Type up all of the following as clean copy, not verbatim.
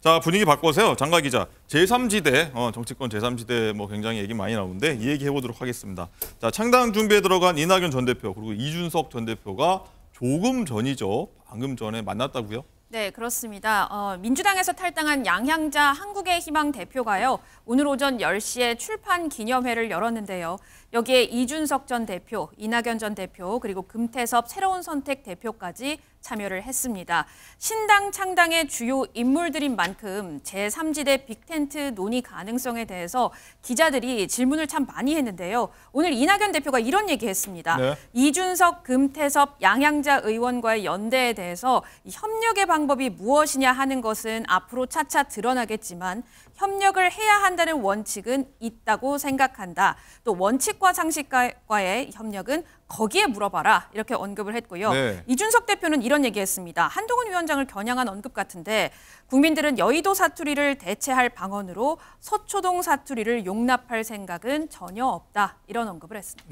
자, 분위기 바꿔서요. 장가 기자, 제3지대, 정치권 제3지대 뭐 굉장히 얘기 많이 나오는데 이 얘기 해보도록 하겠습니다. 자, 창당 준비에 들어간 이낙연 전 대표 그리고 이준석 전 대표가 조금 전이죠. 방금 전에 만났다고요? 네, 그렇습니다. 민주당에서 탈당한 양향자 한국의 희망 대표가요. 오늘 오전 10시에 출판 기념회를 열었는데요. 여기에 이준석 전 대표, 이낙연 전 대표, 그리고 금태섭 새로운 선택 대표까지 참여를 했습니다. 신당 창당의 주요 인물들인 만큼 제3지대 빅텐트 논의 가능성에 대해서 기자들이 질문을 참 많이 했는데요. 오늘 이낙연 대표가 이런 얘기했습니다. 네. 이준석, 금태섭, 양향자 의원과의 연대에 대해서 협력의 방법이 무엇이냐 하는 것은 앞으로 차차 드러나겠지만 협력을 해야 한다는 원칙은 있다고 생각한다. 또 원칙과 상식과의 협력은 거기에 물어봐라. 이렇게 언급을 했고요. 네. 이준석 대표는 이런 얘기했습니다. 한동훈 위원장을 겨냥한 언급 같은데 국민들은 여의도 사투리를 대체할 방언으로 서초동 사투리를 용납할 생각은 전혀 없다. 이런 언급을 했습니다.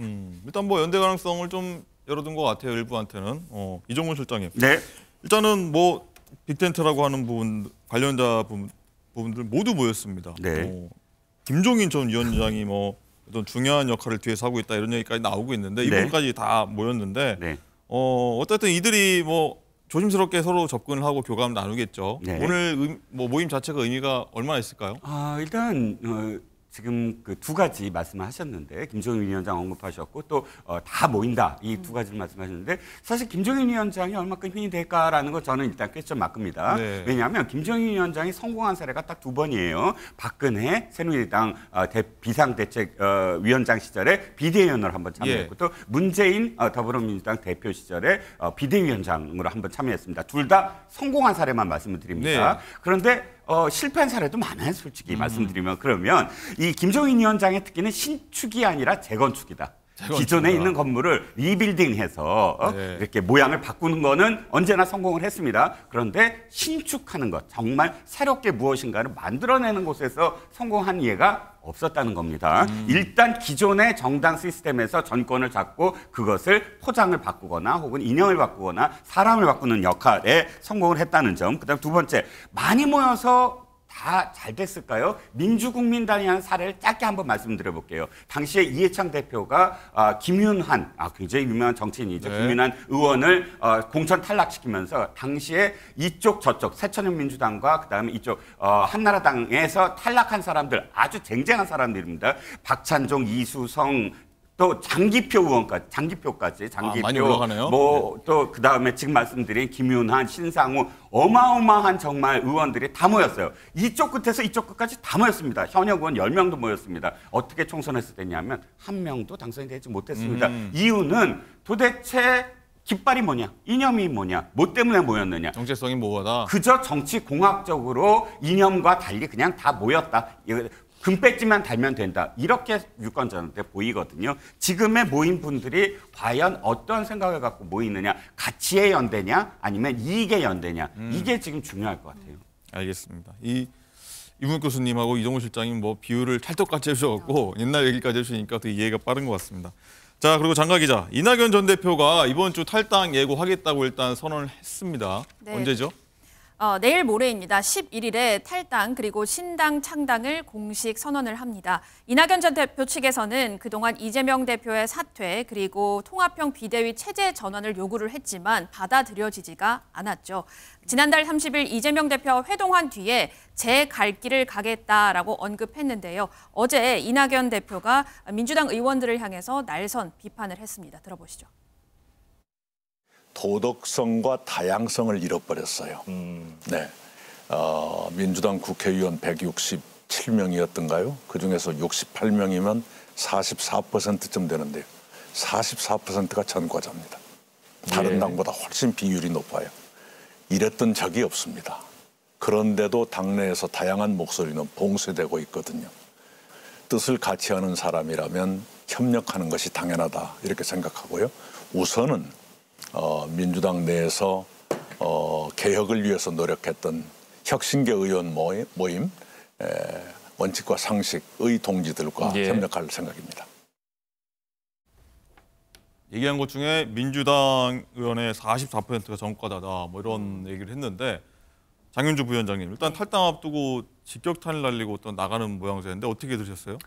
일단 뭐 연대 가능성을 좀 열어둔 것 같아요. 일부한테는. 이종훈 실장님. 네. 일단은 뭐 빅텐트라고 하는 부분, 관련자 부분들 모두 모였습니다. 네. 김종인 전 위원장이 뭐 어떤 중요한 역할을 뒤에서 하고 있다 이런 얘기까지 나오고 있는데 이분까지 다 모였는데 네. 어쨌든 이들이 뭐 조심스럽게 서로 접근을 하고 교감을 나누겠죠. 네. 오늘 뭐 모임 자체가 의미가 얼마나 있을까요? 일단 지금 그 두 가지 말씀을 하셨는데 김종인 위원장 언급하셨고 또 다 모인다 이 두 가지를 말씀하셨는데 사실 김종인 위원장이 얼마큼 힘이 될까라는 거 저는 일단 퀘스천 마크입니다. 네. 왜냐하면 김종인 위원장이 성공한 사례가 딱 두 번이에요. 박근혜 새누리당 비상대책위원장 시절에 비대위원으로 한번 참여했고 또 문재인 더불어민주당 대표 시절에 비대위원장으로 한번 참여했습니다. 둘 다 성공한 사례만 말씀을 드립니다. 네. 그런데 실패한 사례도 많아요, 솔직히 말씀드리면. 그러면 이 김종인 위원장의 특기는 신축이 아니라 재건축이다. 기존에 있는 건물을 리빌딩해서 이렇게 모양을 바꾸는 거는 언제나 성공을 했습니다. 그런데 신축하는 것, 정말 새롭게 무엇인가를 만들어내는 곳에서 성공한 예가 없었다는 겁니다. 일단 기존의 정당 시스템에서 정권을 잡고 그것을 포장을 바꾸거나 혹은 이념을 바꾸거나 사람을 바꾸는 역할에 성공을 했다는 점. 그다음 두 번째, 많이 모여서 다 잘 됐을까요? 민주국민당이라는 사례를 짧게 한번 말씀드려볼게요. 당시에 이해창 대표가 김윤한, 굉장히 유명한 정치인이죠. 네. 김윤한 의원을 공천 탈락시키면서 당시에 이쪽 저쪽 새천년민주당과 그다음에 이쪽 한나라당에서 탈락한 사람들, 아주 쟁쟁한 사람들입니다. 박찬종, 이수성, 또 장기표까지 많이 올라가네요. 또 그다음에 지금 말씀드린 김윤한, 신상우 어마어마한 정말 의원들이 다 모였어요. 이쪽 끝에서 이쪽 끝까지 다 모였습니다. 현역 의원 10명도 모였습니다. 어떻게 총선에서 됐냐면 한 명도 당선이 되지 못했습니다. 이유는 도대체 깃발이 뭐냐, 이념이 뭐냐, 뭐 때문에 모였느냐. 정체성이 뭐하다. 그저 정치 공학적으로 이념과 달리 그냥 다 모였다. 금배지만 달면 된다. 이렇게 유권자한테 보이거든요. 지금의 모인 분들이 과연 어떤 생각을 갖고 모이느냐. 가치의 연대냐 아니면 이익의 연대냐. 이게 지금 중요할 것 같아요. 알겠습니다. 이문 교수님하고 이종훈 실장님 뭐 비유를 찰떡같이 해주셔갖고 옛날 얘기까지 해주시니까 되게 이해가 빠른 것 같습니다. 자, 그리고 장가 기자, 이낙연 전 대표가 이번 주 탈당 예고하겠다고 일단 선언을 했습니다. 네. 언제죠? 내일 모레입니다. 11일에 탈당 그리고 신당 창당을 공식 선언을 합니다. 이낙연 전 대표 측에서는 그동안 이재명 대표의 사퇴 그리고 통합형 비대위 체제 전환을 요구를 했지만 받아들여지지가 않았죠. 지난달 30일 이재명 대표와 회동한 뒤에 제 갈 길을 가겠다라고 언급했는데요. 어제 이낙연 대표가 민주당 의원들을 향해서 날선 비판을 했습니다. 들어보시죠. 도덕성과 다양성을 잃어버렸어요. 네, 민주당 국회의원 167명이었던가요? 그중에서 68명이면 44%쯤 되는데요. 44%가 전과자입니다. 다른 당보다 훨씬 비율이 높아요. 이랬던 적이 없습니다. 그런데도 당내에서 다양한 목소리는 봉쇄되고 있거든요. 뜻을 같이 하는 사람이라면 협력하는 것이 당연하다 이렇게 생각하고요. 우선은 민주당 내에서 개혁을 위해서 노력했던 혁신계 의원 모임 원칙과 상식의 동지들과 협력할 생각입니다. 얘기한 것 중에 민주당 의원의 44%가 전과자다 뭐 이런 얘기를 했는데 장윤주 부위원장님, 일단 탈당 앞두고 직격탄을 날리고 또 나가는 모양새인데 어떻게 들으셨어요?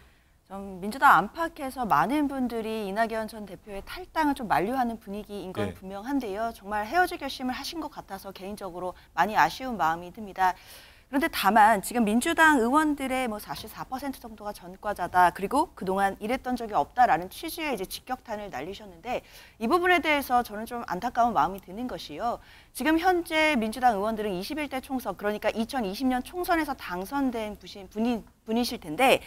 좀 민주당 안팎에서 많은 분들이 이낙연 전 대표의 탈당을 좀 만류하는 분위기인 건 예. 분명한데요. 정말 헤어질 결심을 하신 것 같아서 개인적으로 많이 아쉬운 마음이 듭니다. 그런데 다만 지금 민주당 의원들의 뭐 44% 정도가 전과자다. 그리고 그동안 이랬던 적이 없다라는 취지의 이제 직격탄을 날리셨는데 이 부분에 대해서 저는 좀 안타까운 마음이 드는 것이요. 지금 현재 민주당 의원들은 21대 총선, 그러니까 2020년 총선에서 당선된 분이실 텐데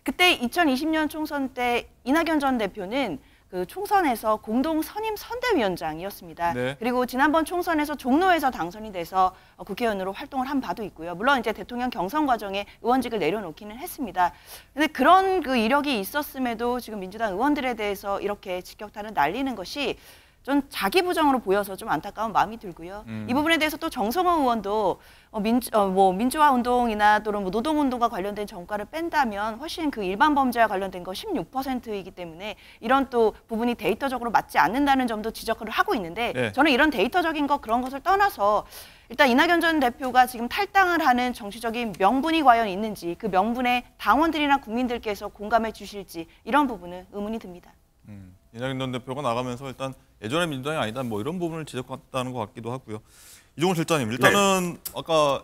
그때 2020년 총선 때 이낙연 전 대표는 그 총선에서 공동 선임 선대위원장이었습니다. 네. 그리고 지난번 총선에서 종로에서 당선이 돼서 국회의원으로 활동을 한 바도 있고요. 물론 이제 대통령 경선 과정에 의원직을 내려놓기는 했습니다. 근데 그런 그 이력이 있었음에도 지금 민주당 의원들에 대해서 이렇게 직격탄을 날리는 것이 좀 자기 부정으로 보여서 좀 안타까운 마음이 들고요. 이 부분에 대해서 또 정성호 의원도 민주화 운동이나 또는 뭐 노동 운동과 관련된 전과를 뺀다면 훨씬 그 일반 범죄와 관련된 거 16%이기 때문에 이런 또 부분이 데이터적으로 맞지 않는다는 점도 지적을 하고 있는데 네. 저는 이런 데이터적인 거 그런 것을 떠나서 일단 이낙연 전 대표가 지금 탈당을 하는 정치적인 명분이 과연 있는지 그 명분에 당원들이나 국민들께서 공감해 주실지 이런 부분은 의문이 듭니다. 이낙연 전 대표가 나가면서 일단 예전의 민주당이 아니다 뭐 이런 부분을 지적했다는 것 같기도 하고요. 이종훈 실장님, 일단은 아까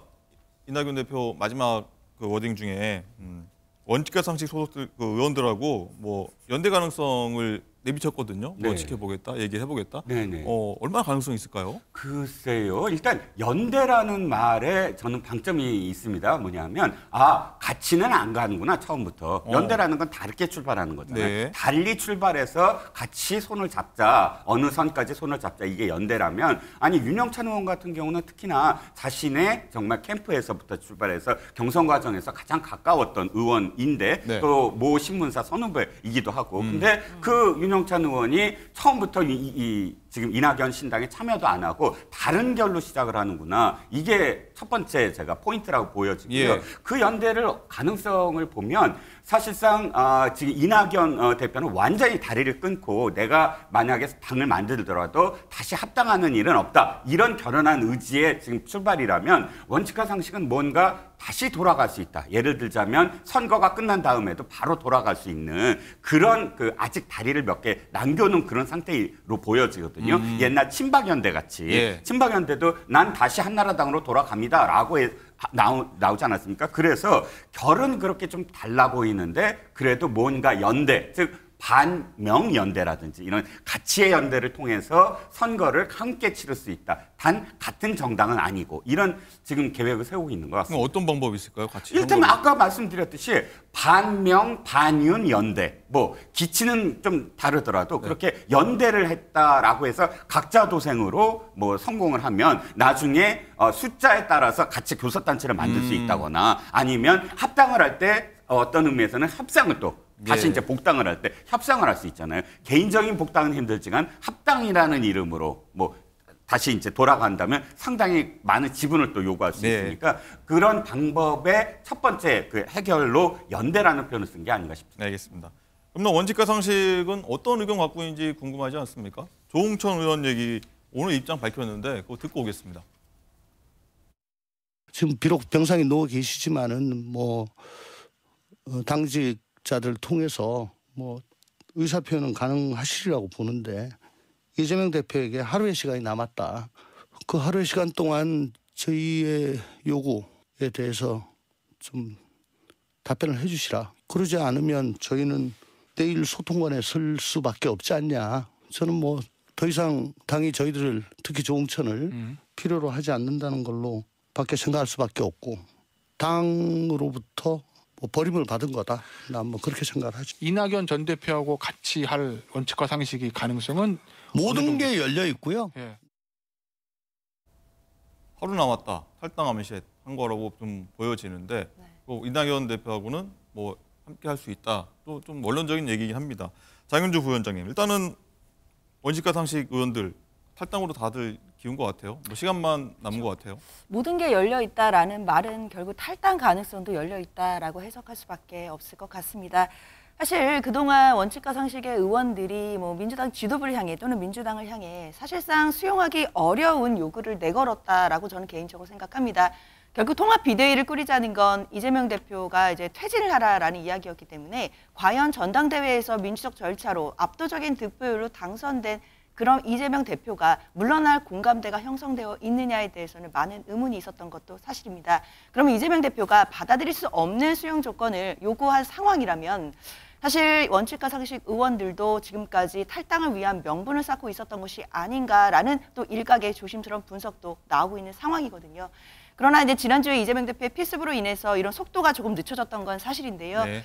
이낙연 대표 마지막 그 워딩 중에 원칙과 상식 소속들 그 의원들하고 뭐 연대 가능성을 내비쳤거든요. 뭐 네. 지켜보겠다, 얘기해보겠다. 네네. 얼마나 가능성이 있을까요? 글쎄요. 일단 연대라는 말에 저는 방점이 있습니다. 뭐냐면 같이는 안 가는구나 처음부터. 연대라는 건 다르게 출발하는 거잖아요. 네. 달리 출발해서 같이 손을 잡자. 어느 선까지 손을 잡자. 이게 연대라면 아니 윤영찬 의원 같은 경우는 특히나 자신의 정말 캠프에서부터 출발해서 경선 과정에서 가장 가까웠던 의원인데 네. 또 모 신문사 선후배이기도 하고. 근데 그 윤영찬 의원이 처음부터 지금 이낙연 신당에 참여도 안 하고 다른 결로 시작을 하는구나. 이게 첫 번째 제가 포인트라고 보여지고요. 예. 그 연대를 가능성을 보면 사실상 지금 이낙연 대표는 완전히 다리를 끊고 내가 만약에 당을 만들더라도 다시 합당하는 일은 없다. 이런 결연한 의지의 지금 출발이라면 원칙과 상식은 뭔가 다시 돌아갈 수 있다. 예를 들자면 선거가 끝난 다음에도 바로 돌아갈 수 있는 그런 그 아직 다리를 몇 개 남겨놓은 그런 상태로 보여지거든요. 옛날 친박연대 같이 예. 친박연대도 난 다시 한나라당으로 돌아갑니다라고 나오지 않았습니까? 그래서 결은 그렇게 좀 달라 보이는데 그래도 뭔가 연대, 즉 반명연대라든지 이런 가치의 연대를 통해서 선거를 함께 치를 수 있다. 단 같은 정당은 아니고 이런 지금 계획을 세우고 있는 것 그럼 같습니다. 어떤 방법이 있을까요? 같이 일단 선거를? 아까 말씀드렸듯이 반명, 반윤 연대, 뭐 기치는 좀 다르더라도 그렇게 연대를 했다라고 해서 각자 도생으로 뭐 성공을 하면 나중에 숫자에 따라서 같이 교섭단체를 만들 수 있다거나 아니면 합당을 할 때 어떤 의미에서는 협상을 또 다시 예. 이제 복당을 할 때 협상을 할 수 있잖아요. 개인적인 복당은 힘들지만 합당이라는 이름으로 뭐 다시 이제 돌아간다면 상당히 많은 지분을 또 요구할 수 네. 있으니까 그런 방법의 첫 번째 그 해결로 연대라는 표현을 쓴 게 아닌가 싶습니다. 네, 알겠습니다. 그럼 원칙과 상식은 어떤 의견 갖고 있는지 궁금하지 않습니까? 조홍천 의원 얘기 오늘 입장 밝혔는데 그거 듣고 오겠습니다. 지금 비록 병상에 누워 계시지만은 뭐 당직자들 통해서 뭐 의사 표현은 가능하시리라고 보는데 이재명 대표에게 하루의 시간이 남았다. 그 하루의 시간 동안 저희의 요구에 대해서 좀 답변을 해주시라. 그러지 않으면 저희는 내일 소통관에 설 수밖에 없지 않냐. 저는 뭐 더 이상 당이 저희들을 특히 조홍천을 필요로 하지 않는다는 걸로 밖에 생각할 수밖에 없고 당으로부터 뭐 버림을 받은 거다. 난 뭐 그렇게 생각을 하죠. 이낙연 전 대표하고 같이 할 원칙과 상식이 가능성은 모든 게 열려 있고요. 예. 하루 남았다. 탈당하면 한 거라고 좀 보여지는데 이낙연 대표하고는 뭐 함께 할 수 있다. 또 좀 원론적인 얘기긴 합니다. 장윤주 부위원장님, 일단은 원칙과 상식 의원들 탈당으로 다들 기운 것 같아요. 뭐 시간만 남은 것 같아요. 모든 게 열려 있다라는 말은 결국 탈당 가능성도 열려 있다라고 해석할 수밖에 없을 것 같습니다. 사실 그동안 원칙과 상식의 의원들이 뭐 민주당 지도부를 향해 또는 민주당을 향해 사실상 수용하기 어려운 요구를 내걸었다라고 저는 개인적으로 생각합니다. 결국 통합 비대위를 꾸리자는 건 이재명 대표가 이제 퇴진을 하라라는 이야기였기 때문에 과연 전당대회에서 민주적 절차로 압도적인 득표율로 당선된 그럼 이재명 대표가 물러날 공감대가 형성되어 있느냐에 대해서는 많은 의문이 있었던 것도 사실입니다. 그러면 이재명 대표가 받아들일 수 없는 수용 조건을 요구한 상황이라면 사실 원칙과 상식 의원들도 지금까지 탈당을 위한 명분을 쌓고 있었던 것이 아닌가라는 또 일각의 조심스러운 분석도 나오고 있는 상황이거든요. 그러나 이제 지난주에 이재명 대표의 필습으로 인해서 이런 속도가 조금 늦춰졌던 건 사실인데요. 네.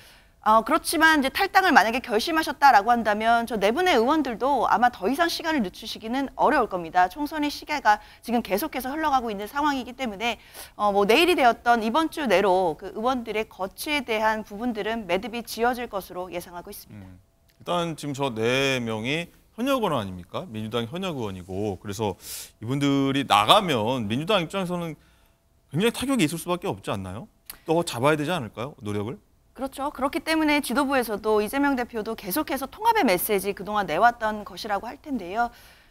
그렇지만 이제 탈당을 만약에 결심하셨다라고 한다면 저 네 분의 의원들도 아마 더 이상 시간을 늦추시기는 어려울 겁니다. 총선의 시계가 지금 계속해서 흘러가고 있는 상황이기 때문에 뭐 내일이 되었던 이번 주 내로 그 의원들의 거취에 대한 부분들은 매듭이 지어질 것으로 예상하고 있습니다. 일단 지금 저 4명이 현역 의원 아닙니까? 민주당 현역 의원이고 그래서 이분들이 나가면 민주당 입장에서는 굉장히 타격이 있을 수밖에 없지 않나요? 또 잡아야 되지 않을까요? 노력을? 그렇죠. 그렇기 때문에 지도부에서도 이재명 대표도 계속해서 통합의 메시지 그동안 내왔던 것이라고 할 텐데요.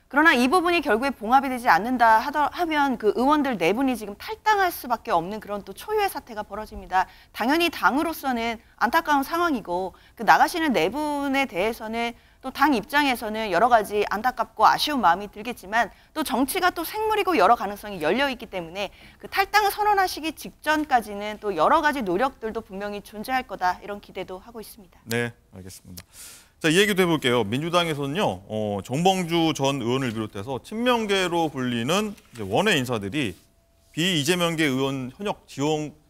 그러나 이 부분이 결국에 봉합이 되지 않는다 하면 그 의원들 4분이 지금 탈당할 수밖에 없는 그런 또 초유의 사태가 벌어집니다. 당연히 당으로서는 안타까운 상황이고 그 나가시는 4분에 대해서는 또 당 입장에서는 여러 가지 안타깝고 아쉬운 마음이 들겠지만 또 정치가 또 생물이고 여러 가능성이 열려 있기 때문에 그 탈당을 선언하시기 직전까지는 또 여러 가지 노력들도 분명히 존재할 거다 이런 기대도 하고 있습니다. 네, 알겠습니다. 자, 이 얘기도 해볼게요. 민주당에서는요, 정봉주 전 의원을 비롯해서 친명계로 불리는 이제 원외 인사들이 비이재명계 의원 현역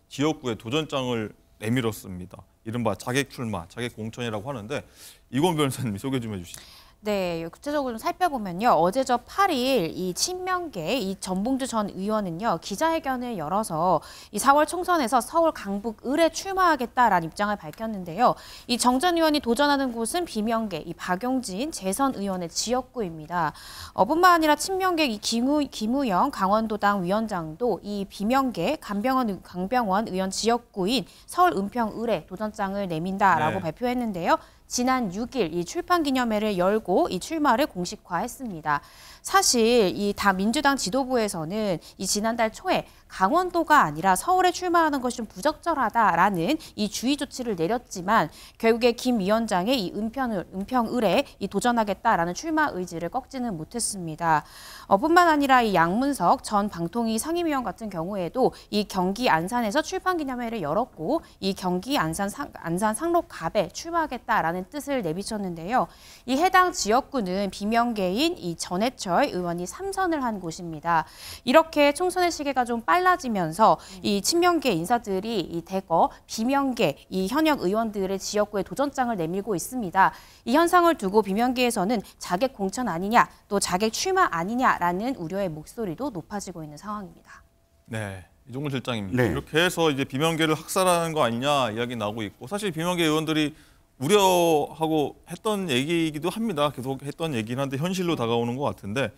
지역구에 도전장을 내밀었습니다. 이른바 자객 출마, 자객 공천이라고 하는데 이건 변호사님 소개 좀 해주시죠. 네, 구체적으로 좀 살펴보면요. 어제 저 8일 이 친명계 이 전봉주 전 의원은요. 기자회견을 열어서 이 4월 총선에서 서울 강북 을에 출마하겠다라는 입장을 밝혔는데요. 이 정 전 의원이 도전하는 곳은 비명계 이 박용진 재선 의원의 지역구입니다. 뿐만 아니라 친명계 이 김우영 강원도당 위원장도 이 비명계 강병원 의원 지역구인 서울 은평 을에 도전장을 내민다라고 네. 발표했는데요. 지난 6일 이 출판 기념회를 열고 이 출마를 공식화했습니다. 사실 이 민주당 지도부에서는 이 지난달 초에 강원도가 아니라 서울에 출마하는 것이 좀 부적절하다라는 이 주의 조치를 내렸지만 결국에 김 위원장의 이 은평을에 이 도전하겠다라는 출마 의지를 꺾지는 못했습니다. 뿐만 아니라 이 양문석 전 방통위 상임위원 같은 경우에도 이 경기 안산에서 출판 기념회를 열었고 이 경기 안산 상록갑에 출마하겠다라는 뜻을 내비쳤는데요. 이 해당 지역구는 비명계인 이 전해철 의원이 3선을 한 곳입니다. 이렇게 총선의 시계가 좀 빨라지면서 이 친명계 인사들이 이 대거 비명계 이 현역 의원들의 지역구에 도전장을 내밀고 있습니다. 이 현상을 두고 비명계에서는 자객 공천 아니냐, 또 자객 출마 아니냐라는 우려의 목소리도 높아지고 있는 상황입니다. 네, 이종근 실장입니다. 네. 이렇게 해서 이제 비명계를 학살하는 거 아니냐 이야기 나오고 있고 사실 비명계 의원들이 우려하고 했던 얘기이기도 합니다. 계속 했던 얘기긴 한데 현실로 다가오는 것 같은데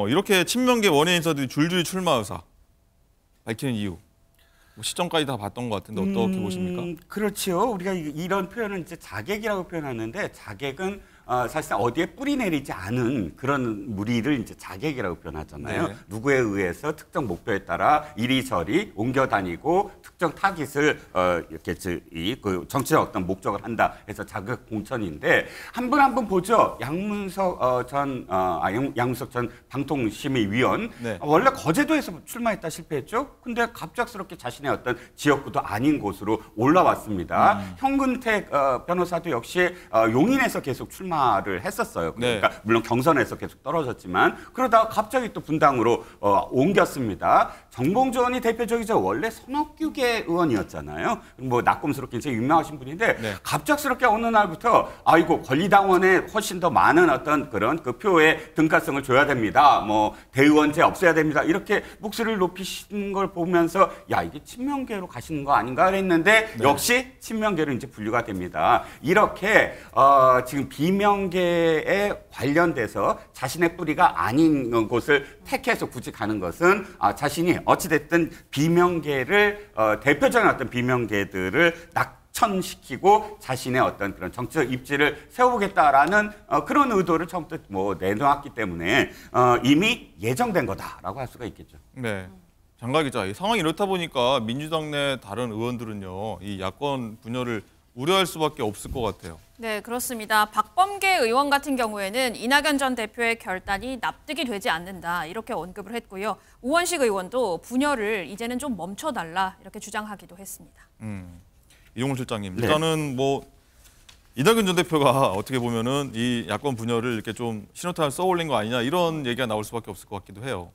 이렇게 친명계 원외 인사들이 줄줄이 출마 의사 밝히는 이유 뭐 시점까지 다 봤던 것 같은데 어떻게 보십니까? 그렇죠. 우리가 이런 표현은 이제 자객이라고 표현하는데 자객은 사실상 어디에 뿌리 내리지 않은 그런 무리를 이제 자객이라고 표현하잖아요. 네. 누구에 의해서 특정 목표에 따라 이리저리 옮겨 다니고 특정 타깃을 이렇게 그 정치적 어떤 목적을 한다 해서 자객 공천인데 한 분 한 분 보죠. 양문석 전 방통심의위원 네. 원래 거제도에서 출마했다 실패했죠. 근데 갑작스럽게 자신의 어떤 지역구도 아닌 곳으로 올라왔습니다. 현근택 변호사도 역시 용인에서 계속 출마를 했었어요. 그러니까 네. 물론 경선에서 계속 떨어졌지만 그러다가 갑자기 또 분당으로 옮겼습니다. 정봉주 의원이 대표적이죠. 원래 선업규계 의원이었잖아요. 뭐 낙곰스럽게 굉장히 유명하신 분인데 네. 갑작스럽게 어느 날부터 아이고 권리당원에 훨씬 더 많은 어떤 그런 그 표의 등가성을 줘야 됩니다. 뭐 대의원제 없애야 됩니다. 이렇게 목소리를 높이시는 걸 보면서 야 이게 친명계로 가시는 거 아닌가 했는데 네. 역시 친명계로 이제 분류가 됩니다. 이렇게 지금 비명계에 관련돼서 자신의 뿌리가 아닌 곳을 택해서 굳이 가는 것은 자신이 어찌됐든 비명계를 대표적인 어떤 비명계들을 낙천시키고 자신의 어떤 그런 정치적 입지를 세워보겠다라는 그런 의도를 처음부터 뭐 내놓았기 때문에 이미 예정된 거다라고 할 수가 있겠죠. 네. 장가 기자, 이 상황이 이렇다 보니까 민주당 내 다른 의원들은요, 이 야권 분열을 우려할 수밖에 없을 것 같아요. 네, 그렇습니다. 박범계 의원 같은 경우에는 이낙연 전 대표의 결단이 납득이 되지 않는다 이렇게 언급을 했고요. 우원식 의원도 분열을 이제는 좀 멈춰달라 이렇게 주장하기도 했습니다. 이종훈 실장님, 네. 일단은 뭐 이낙연 전 대표가 어떻게 보면은 이 야권 분열을 이렇게 좀 신호탄을 쏘올린 거 아니냐 이런 얘기가 나올 수밖에 없을 것 같기도 해요.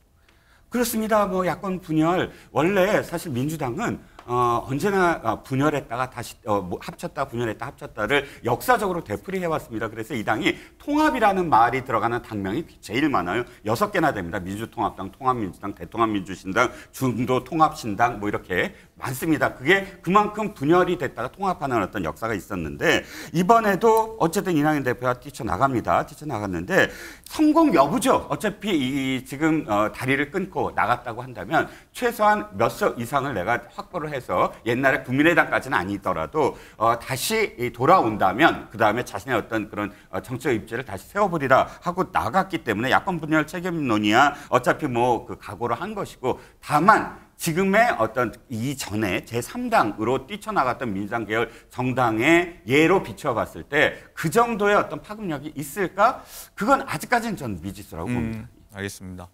그렇습니다. 뭐 야권 분열 원래 사실 민주당은 언제나 분열했다가 다시 뭐 합쳤다 분열했다 합쳤다를 역사적으로 되풀이해 왔습니다. 그래서 이 당이 통합이라는 말이 들어가는 당명이 제일 많아요. 6개나 됩니다. 민주통합당, 통합민주당, 대통합민주신당, 중도통합신당 뭐 이렇게 많습니다. 그게 그만큼 분열이 됐다가 통합하는 어떤 역사가 있었는데 이번에도 어쨌든 이낙연 대표가 뛰쳐나갔는데 성공 여부죠. 어차피 이 지금 다리를 끊고 나갔다고 한다면 최소한 몇 석 이상을 내가 확보를 해서 옛날에 국민의당까지는 아니더라도 다시 돌아온다면 그다음에 자신의 어떤 그런 정치적 입지를 다시 세워보리라 하고 나갔기 때문에 야권 분열 책임론이야 어차피 뭐 그 각오를 한 것이고 다만 지금의 어떤 이전에 제3당으로 뛰쳐나갔던 민주당 계열 정당의 예로 비춰봤을 때 그 정도의 어떤 파급력이 있을까? 그건 아직까지는 전 미지수라고 봅니다. 알겠습니다.